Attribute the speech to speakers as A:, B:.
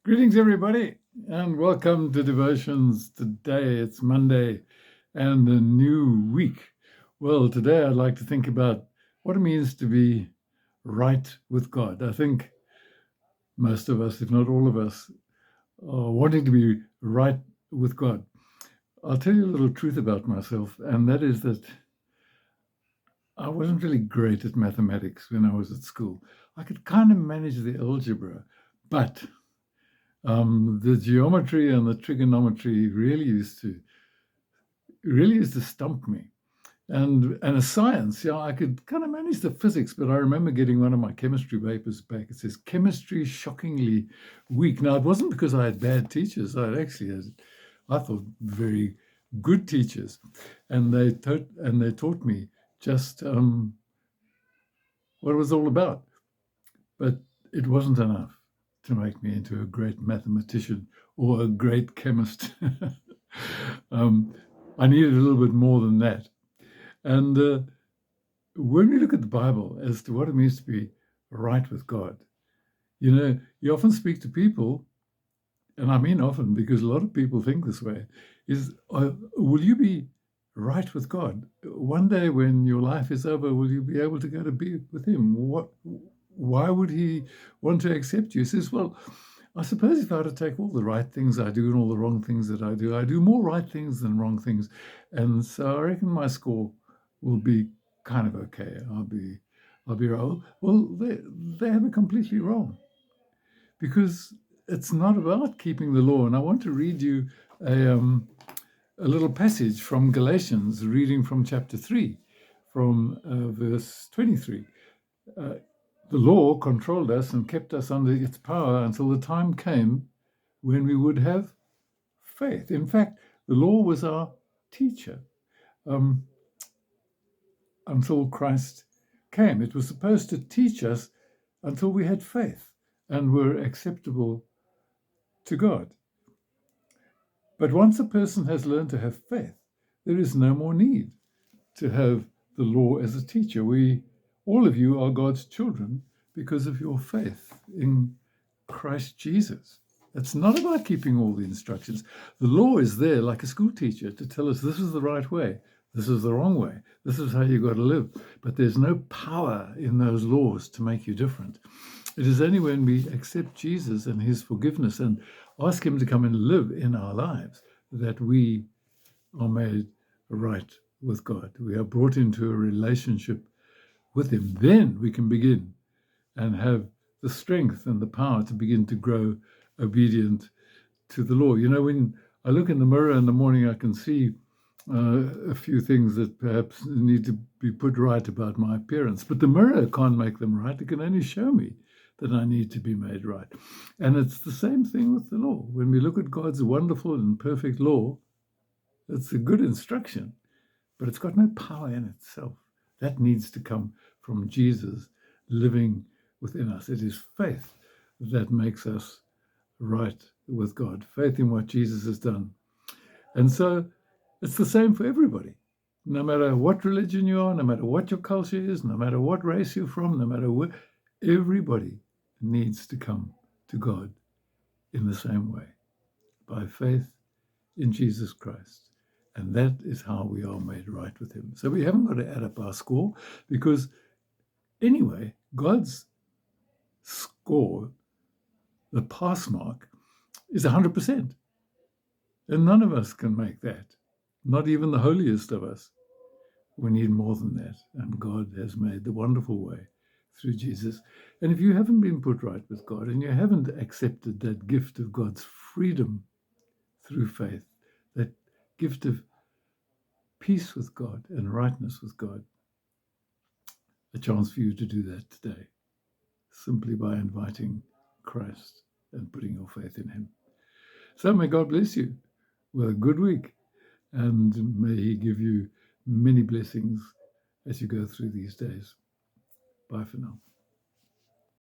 A: Greetings, everybody, and welcome to Devotions. Today it's Monday and a new week. Well, today I'd like to think about what it means to be right with God. I think most of us, if not all of us, are wanting to be right with God. I'll tell you a little truth about myself, and that is that I wasn't really great at mathematics when I was at school. I could kind of manage the algebra, but the geometry and the trigonometry really used to stump me. And a science, I could kind of manage the physics, but I remember getting one of my chemistry papers back. It says chemistry shockingly weak. Now, it wasn't because I had bad teachers. I actually had, I thought, very good teachers, and they taught me just what it was all about. But it wasn't enough to make me into a great mathematician or a great chemist. I needed a little bit more than that. And when we look at the Bible as to what it means to be right with God, you often speak to people, and I mean often because a lot of people think this way, will you be right with God? One day when your life is over, will you be able to go to be with him? Why would he want to accept you? He says, well, I suppose if I were to take all the right things I do and all the wrong things that I do more right things than wrong things. And so I reckon my score will be kind of okay. I'll be right. Well, they have it completely wrong, because it's not about keeping the law. And I want to read you a little passage from Galatians, reading from chapter 3, from verse 23. The law controlled us and kept us under its power until the time came when we would have faith. In fact, the law was our teacher until Christ came. It was supposed to teach us until we had faith and were acceptable to God. But once a person has learned to have faith, there is no more need to have the law as a teacher. All of you are God's children because of your faith in Christ Jesus. It's not about keeping all the instructions. The law is there like a school teacher to tell us this is the right way, this is the wrong way, this is how you've got to live. But there's no power in those laws to make you different. It is only when we accept Jesus and his forgiveness and ask him to come and live in our lives that we are made right with God. We are brought into a relationship with him. Then we can begin and have the strength and the power to begin to grow obedient to the law. When I look in the mirror in the morning, I can see a few things that perhaps need to be put right about my appearance. But the mirror can't make them right. It can only show me that I need to be made right. And it's the same thing with the law. When we look at God's wonderful and perfect law, it's a good instruction, but it's got no power in itself. That needs to come from Jesus living within us. It is faith that makes us right with God, faith in what Jesus has done. And so it's the same for everybody. No matter what religion you are, no matter what your culture is, no matter what race you're from, no matter where, everybody needs to come to God in the same way, by faith in Jesus Christ. And that is how we are made right with him. So we haven't got to add up our score, because anyway, God's score, the pass mark, is 100%. And none of us can make that, not even the holiest of us. We need more than that. And God has made the wonderful way through Jesus. And if you haven't been put right with God and you haven't accepted that gift of God's freedom through faith, that gift of peace with God and rightness with God, a chance for you to do that today, simply by inviting Christ and putting your faith in him. So may God bless you with a good week, and may he give you many blessings as you go through these days. Bye for now.